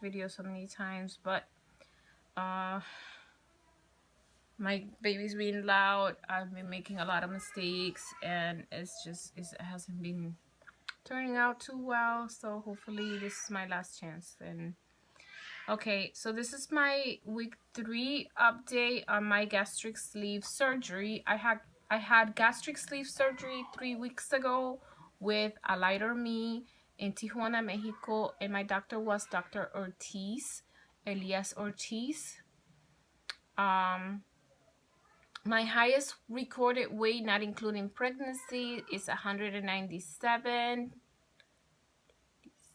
video so many times, but uh my baby's being loud. I've been making a lot of mistakes, and it hasn't been turning out too well. So hopefully this is my last chance. And okay, so this is my week 3 update on my gastric sleeve surgery. I had gastric sleeve surgery 3 weeks ago with a lighter me in Tijuana, Mexico, and my doctor was Dr. Ortiz, Elias Ortiz. My highest recorded weight, not including pregnancy, is 197,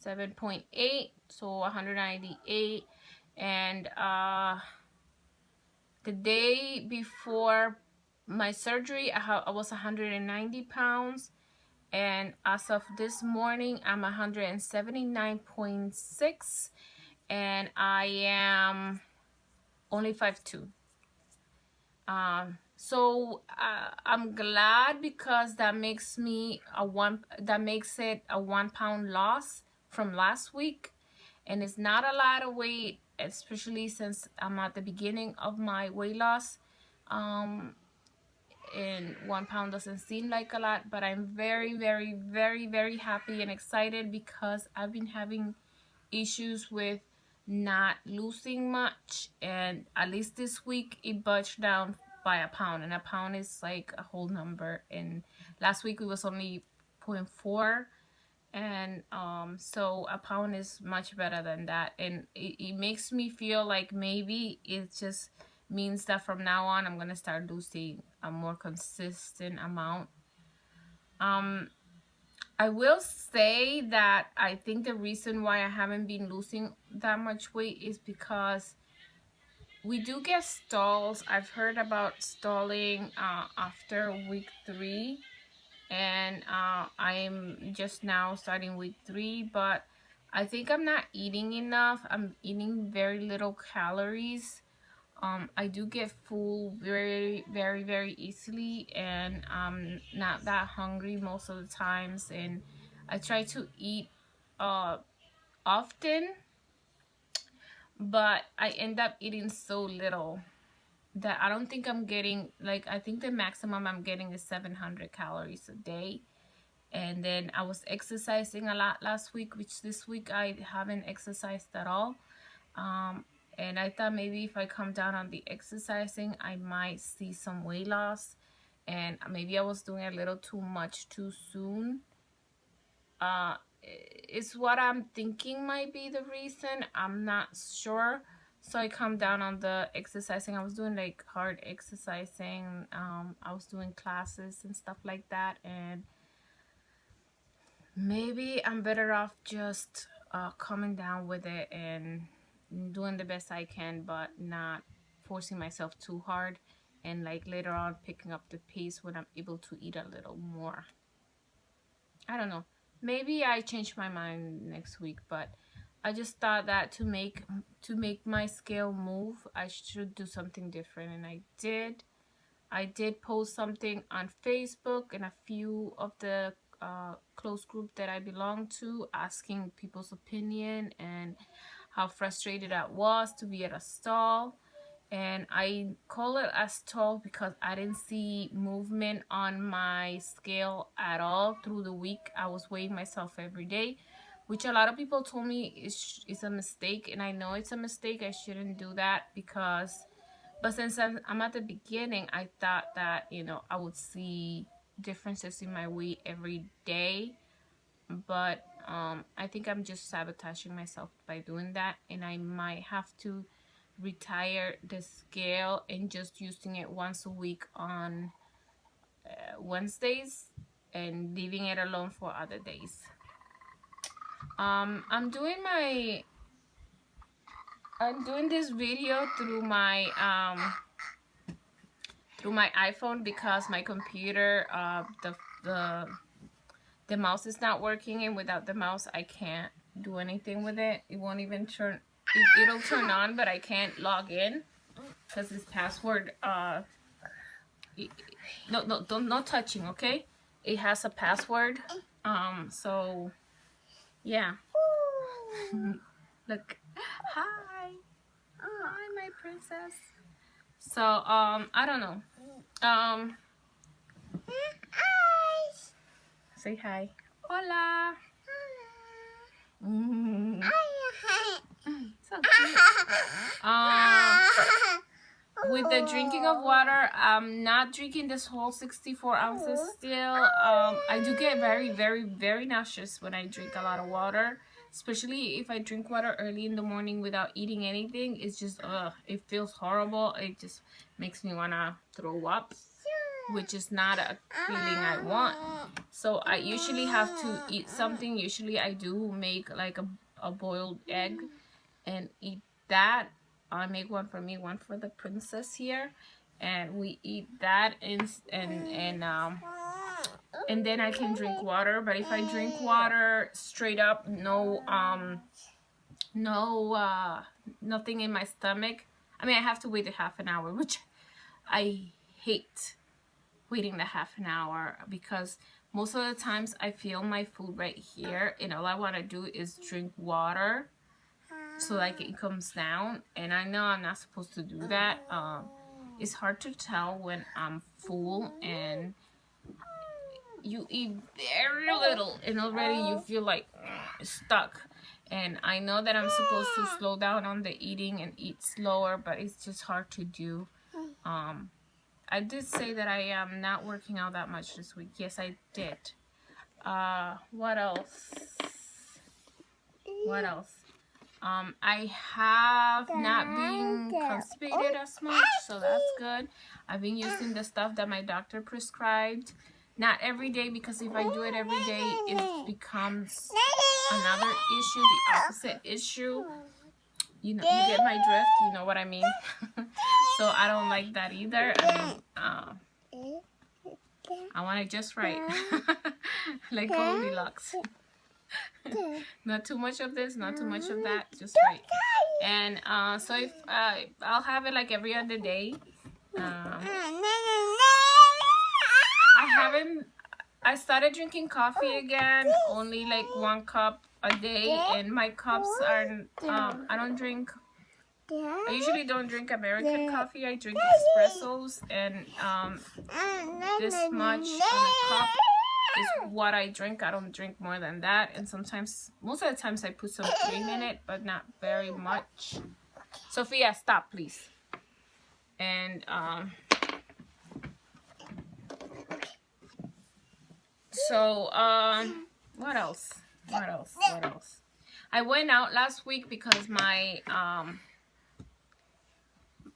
7.8, so 198. And the day before my surgery, I was 190 pounds. And as of this morning, I'm 179.6. And I am only 5'2". I'm glad, because that makes it a 1 pound loss from last week, and it's not a lot of weight, especially since I'm at the beginning of my weight loss. And 1 pound doesn't seem like a lot, but I'm very, very, very, very happy and excited, because I've been having issues with not losing much, and at least this week it budged down by a pound, and a pound is like a whole number, and last week it was only 0.4. And so a pound is much better than that, and it makes me feel like maybe it just means that from now on I'm gonna start losing a more consistent amount. I will say that I think the reason why I haven't been losing that much weight is because we do get stalls. I've heard about stalling after week 3, and I'm just now starting week 3, but I think I'm not eating enough. I'm eating very little calories. I do get full very, very, very easily, and I'm not that hungry most of the times, and I try to eat often, but I end up eating so little that I don't think I'm getting, like, I think the maximum I'm getting is 700 calories a day. And then I was exercising a lot last week, which this week I haven't exercised at all. And I thought maybe if I come down on the exercising, I might see some weight loss. And maybe I was doing a little too much too soon. It's what I'm thinking might be the reason. I'm not sure. So I come down on the exercising. I was doing like hard exercising. I was doing classes and stuff like that. And maybe I'm better off just coming down with it and doing the best I can, but not forcing myself too hard, and like later on picking up the pace when I'm able to eat a little more. I don't know. Maybe I change my mind next week, but I just thought that to make my scale move, I should do something different, and I did. I did post something on Facebook and a few of the close group that I belong to, asking people's opinion and how frustrated I was to be at a stall. And I call it a stall because I didn't see movement on my scale at all through the week. I was weighing myself every day, which a lot of people told me is a mistake, and I know it's a mistake. I shouldn't do that, but since I'm at the beginning, I thought that, I would see differences in my weight every day. But I think I'm just sabotaging myself by doing that, and I might have to retire the scale and just using it once a week on Wednesdays, and leaving it alone for other days. I'm doing this video through my iPhone, because my computer, the mouse is not working, and without the mouse I can't do anything with it. It won't even turn. It'll turn on, but I can't log in because it's password. No, no touching, okay? It has a password. So yeah. Look, Hi. Hi, my princess. So, I don't know. Um, say hi. Hola. Mm. So cute. With the drinking of water, I'm not drinking this whole 64 ounces still. I do get very, very, very nauseous when I drink a lot of water. Especially if I drink water early in the morning without eating anything. It's just, it feels horrible. It just makes me want to throw up, which is not a feeling I want. So I usually have to eat something. Usually I do make like a boiled egg and eat that. I make one for me, one for the princess here, and we eat that and then I can drink water. But if I drink water straight up, nothing in my stomach. I mean, I have to wait a half an hour, which I hate waiting the half an hour because most of the times I feel my food right here and all I want to do is drink water so like it comes down, and I know I'm not supposed to do that. It's hard to tell when I'm full and you eat very little and already you feel like stuck. And I know that I'm supposed to slow down on the eating and eat slower, but it's just hard to do. I did say that I am not working out that much this week. Yes, I did. What else? What else? I have not been constipated as much, so that's good. I've been using the stuff that my doctor prescribed. Not every day, because if I do it every day, it becomes another issue, the opposite issue. You know, you get my drift, you know what I mean? So I don't like that either. I mean, I want it just right. Like Goldilocks. Not too much of this, not too much of that, just right. And so if I'll have it like every other day. I started drinking coffee again, only like 1 cup a day, and my cups are I don't drink. I usually don't drink American coffee. I drink espressos, and this much on a cup is what I drink. I don't drink more than that, and sometimes, most of the times, I put some cream in it, but not very much. Sophia, stop, please. And so what else? What else? What else? I went out last week because my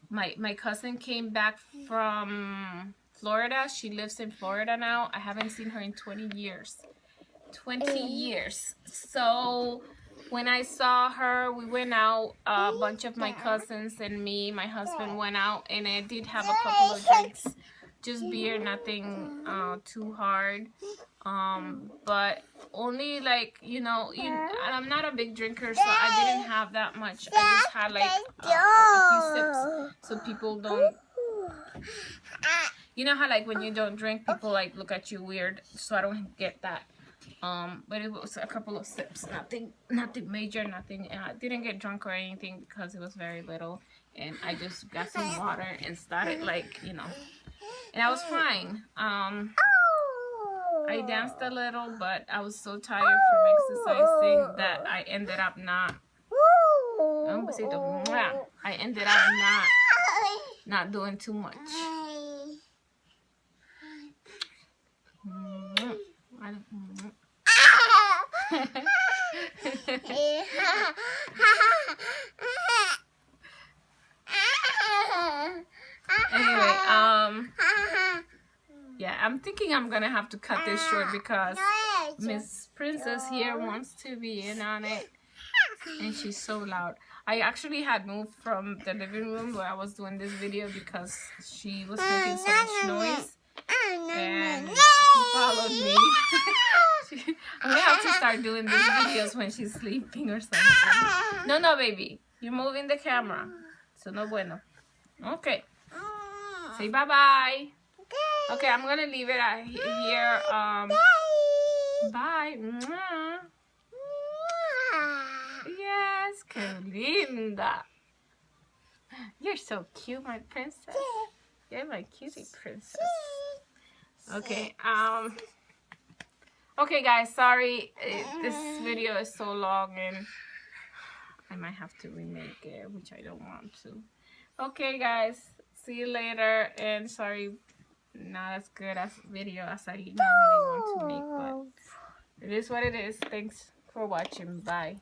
my cousin came back from Florida. She lives in Florida now. I haven't seen her in 20 years. 20 years. So when I saw her, we went out. A bunch of my cousins and me, my husband went out, and I did have a couple of drinks. Just beer, nothing too hard. But only like, you know, I'm not a big drinker, so I didn't have that much. I just had like a few sips, so people don't, you know how like when you don't drink, people like look at you weird, so I don't get that. But it was a couple of sips, nothing major, nothing. I didn't get drunk or anything because it was very little, and I just got some water and started like, you know, and I was fine. I danced a little, but I was so tired from exercising that I ended up not. I ended up not doing too much. Anyway, yeah, I'm thinking I'm gonna have to cut this short because Miss Princess here wants to be in on it, and she's so loud. I actually had moved from the living room where I was doing this video because she was making so much noise, and she followed me. I'm gonna have to start doing these videos when she's sleeping or something. No, baby, you're moving the camera, so no bueno. Okay, say bye-bye. Okay, I'm gonna leave it here. Bye. Yes. que linda. You're so cute, my princess. You're my cutie princess. Okay, okay guys, sorry this video is so long and I might have to remake it, which I don't want to. Okay guys, see you later, and sorry not as good as video as I normally want to make, but it is what it is. Thanks for watching. Bye.